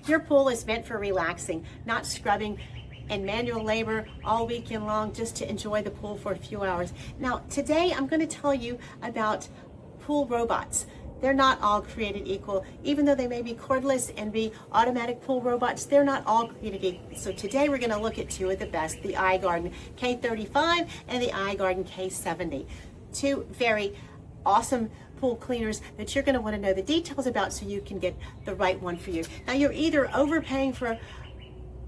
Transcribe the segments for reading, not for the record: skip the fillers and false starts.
Your pool is meant for relaxing, not scrubbing and manual labor all weekend long just to enjoy the pool for a few hours. Now, today I'm going to tell you about pool robots. They're not all created equal. Even though they may be cordless and be automatic pool robots, they're not all created equal. So today we're going to look at two of the best, the iGarden K35 and the iGarden K70. Two very awesome pool cleaners that you're going to want to know the details about so you can get the right one for you. Now, you're either overpaying for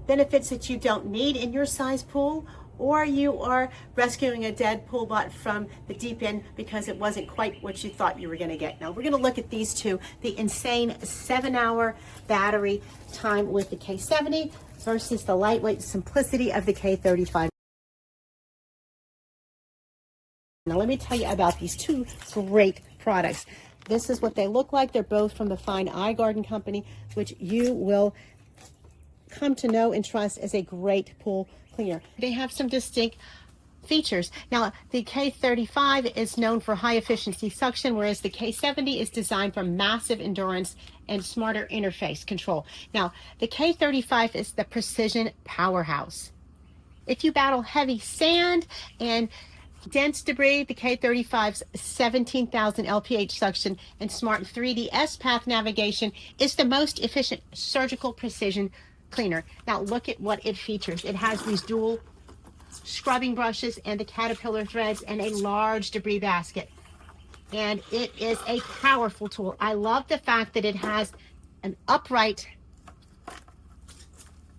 benefits that you don't need in your size pool, or you are rescuing a dead pool bot from the deep end because it wasn't quite what you thought you were going to get. Now we're going to look at these two, the insane 7-hour battery time with the K70 versus the lightweight simplicity of the K35. Now let me tell you about these two great products. This is what they look like. They're both from the fine iGarden company, which you will come to know and trust as a great pool cleaner. They have some distinct features. Now, the K35 is known for high efficiency suction, whereas the K70 is designed for massive endurance and smarter interface control. Now, the K35 is the precision powerhouse. If you battle heavy sand and dense debris, the K35's 17,000 LPH suction and smart 3D S-Path navigation is the most efficient surgical precision cleaner. Now look at what it features. It has these dual scrubbing brushes and the caterpillar threads and a large debris basket. And it is a powerful tool. I love the fact that it has an upright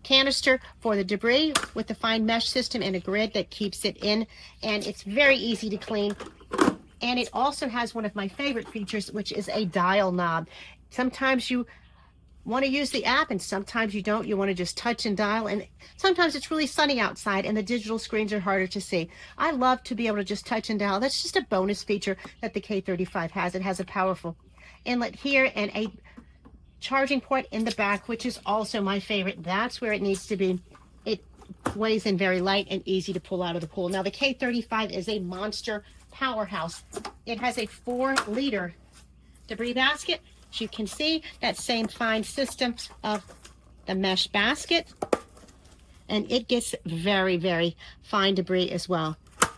canister for the debris with the fine mesh system and a grid that keeps it in, and it's very easy to clean. And it also has one of my favorite features, which is a dial knob. Sometimes you want to use the app and sometimes you don't. You want to just touch and dial, and sometimes it's really sunny outside and the digital screens are harder to see. I love to be able to just touch and dial. That's just a bonus feature that the K35 has. It has a powerful inlet here and a charging port in the back, which is also my favorite. That's where it needs to be. It weighs in very light and easy to pull out of the pool. Now the K35 is a monster powerhouse. It has a 4-liter debris basket. As you can see, that same fine system of the mesh basket, and it gets very, very fine debris as well.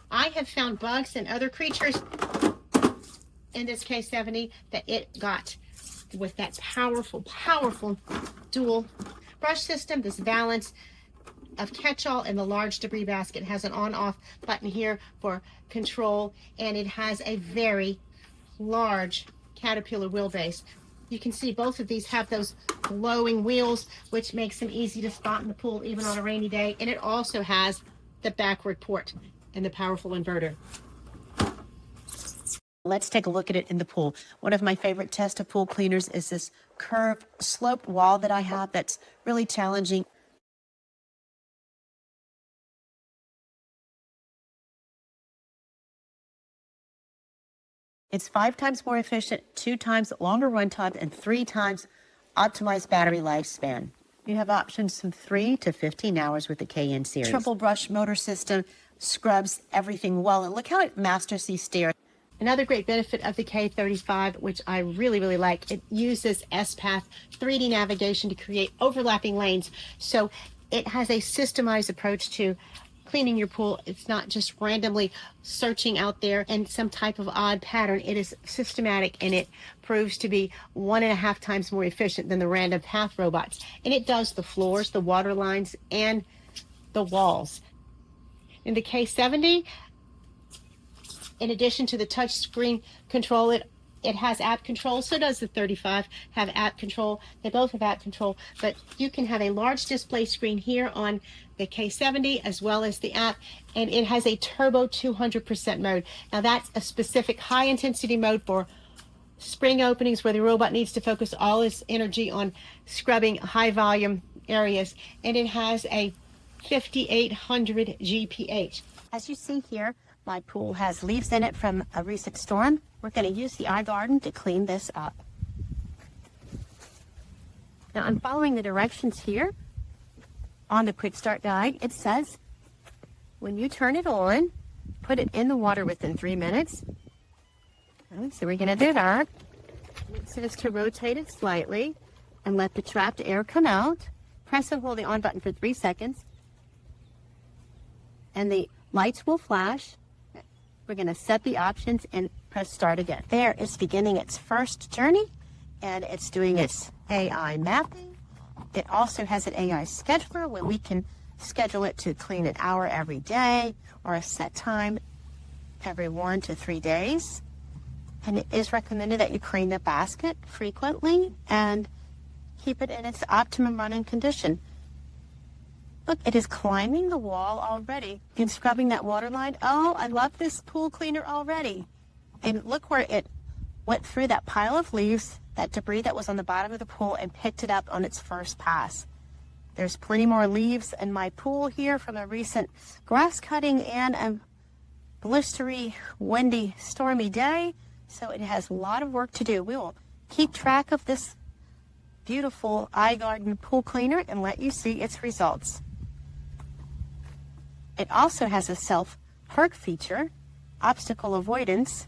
I have found bugs and other creatures in this K70 that it got with that powerful dual brush system. This balance of catch-all and the large debris basket has an on-off button here for control, and it has a very large caterpillar wheelbase. You can see both of these have those glowing wheels, which makes them easy to spot in the pool even on a rainy day. And it also has the backward port and the powerful inverter. Let's take a look at it in the pool. One of my favorite tests of pool cleaners is this curved sloped wall that I have that's really challenging. It's 5 times more efficient, 2 times longer runtime, and 3 times optimized battery lifespan. You have options from 3 to 15 hours with the KN series. Triple brush motor system scrubs everything well, and look how it masters these stairs. Another great benefit of the K35, which I really, really like, it uses S-Path 3D navigation to create overlapping lanes. So it has a systemized approach to cleaning your pool. It's not just randomly searching out there in some type of odd pattern. It is systematic, and it proves to be 1.5 times more efficient than the random path robots. And it does the floors, the water lines, and the walls. In the K70, in addition to the touch screen control, it has app control. So does the 35 have app control. They both have app control, but you can have a large display screen here on the K70 as well as the app, and it has a turbo 200% mode. Now that's a specific high intensity mode for spring openings where the robot needs to focus all its energy on scrubbing high volume areas, and it has a 5800 GPH. As you see here, my pool has leaves in it from a recent storm. We're going to use the iGarden to clean this up. Now I'm following the directions here on the quick start guide. It says when you turn it on, put it in the water within 3 minutes. Okay, so we're going to do that. It says to rotate it slightly, and let the trapped air come out. Press and hold the on button for 3 seconds, and the lights will flash. We're going to set the options and press start again. There, it's beginning its first journey, and it's doing its AI mapping. It also has an AI scheduler where we can schedule it to clean an hour every day or a set time every 1 to 3 days. And it is recommended that you clean the basket frequently and keep it in its optimum running condition. Look, it is climbing the wall already and scrubbing that water line. Oh, I love this pool cleaner already. And look where it went through that pile of leaves, that debris that was on the bottom of the pool, and picked it up on its first pass. There's plenty more leaves in my pool here from a recent grass cutting and a blistery, windy, stormy day. So it has a lot of work to do. We will keep track of this beautiful iGarden pool cleaner and let you see its results. It also has a self-perk feature, obstacle avoidance,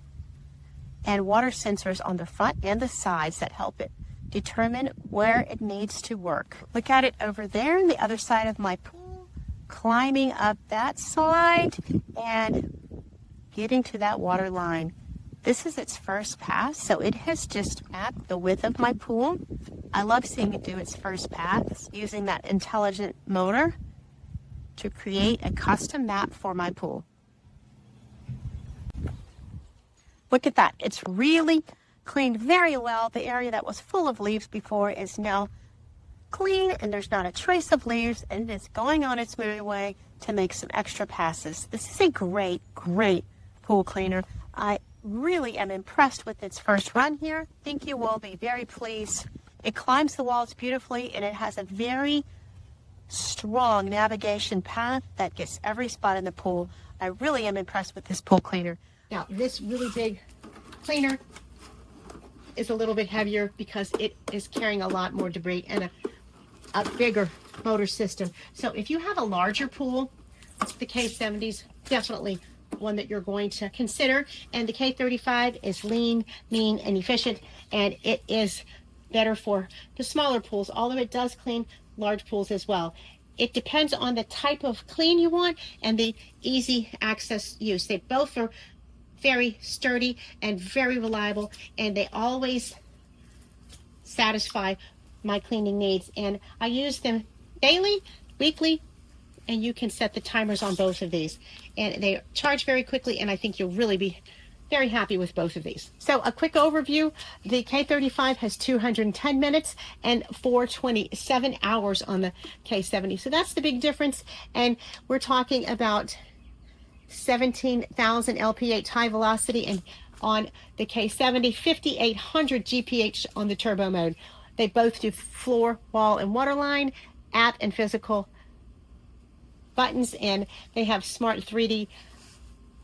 and water sensors on the front and the sides that help it determine where it needs to work. Look at it over there on the other side of my pool, climbing up that side and getting to that water line. This is its first pass, so it has just mapped the width of my pool. I love seeing it do its first pass using that intelligent motor to create a custom map for my pool. Look at that. It's really cleaned very well. The area that was full of leaves before is now clean, and there's not a trace of leaves, and it's going on its merry way to make some extra passes. This is a great, great pool cleaner. I really am impressed with its first run here. I think you will be very pleased. It climbs the walls beautifully, and it has a very strong navigation path that gets every spot in the pool. I really am impressed with this pool cleaner. Now, this really big cleaner is a little bit heavier because it is carrying a lot more debris and a bigger motor system. So if you have a larger pool, the K70's definitely one that you're going to consider. And the K35 is lean, mean, and efficient, and it is better for the smaller pools, although it does clean large pools as well. It depends on the type of clean you want and the easy access use. They both are very sturdy and very reliable, and they always satisfy my cleaning needs. And I use them daily, weekly, and you can set the timers on both of these. And they charge very quickly, and I think you'll really be very happy with both of these. So a quick overview, the K35 has 210 minutes and 427 hours on the K70. So that's the big difference. And we're talking about 17,000 LPH high velocity, and on the K70, 5,800 GPH on the turbo mode. They both do floor, wall, and waterline, app and physical buttons, and they have smart 3D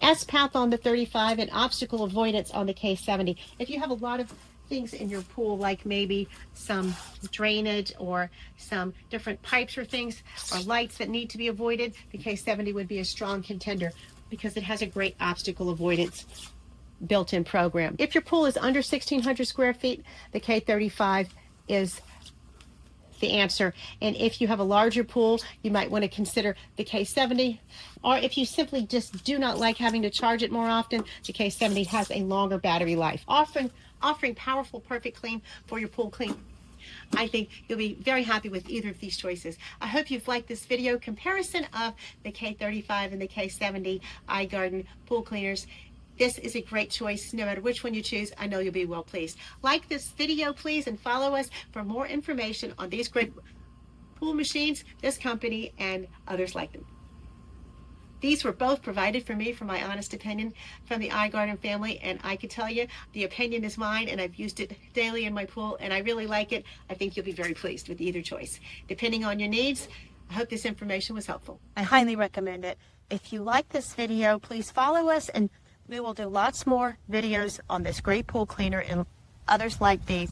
S-Path on the 35 and obstacle avoidance on the K70. If you have a lot of things in your pool, like maybe some drainage or some different pipes or things or lights that need to be avoided, the K70 would be a strong contender because it has a great obstacle avoidance built-in program. If your pool is under 1,600 square feet, the K35 is the answer. And if you have a larger pool, you might want to consider the K70. Or if you simply just do not like having to charge it more often, the K70 has a longer battery life, offering powerful, perfect clean for your pool clean. I think you'll be very happy with either of these choices. I hope you've liked this video comparison of the K35 and the K70 iGarden pool cleaners. This is a great choice. No matter which one you choose, I know you'll be well pleased. Like this video, please, and follow us for more information on these great pool machines, this company, and others like them. These were both provided for me for my honest opinion from the iGarden family, and I can tell you the opinion is mine, and I've used it daily in my pool, and I really like it. I think you'll be very pleased with either choice. Depending on your needs, I hope this information was helpful. I highly recommend it. If you like this video, please follow us, and we will do lots more videos on this great pool cleaner and others like these.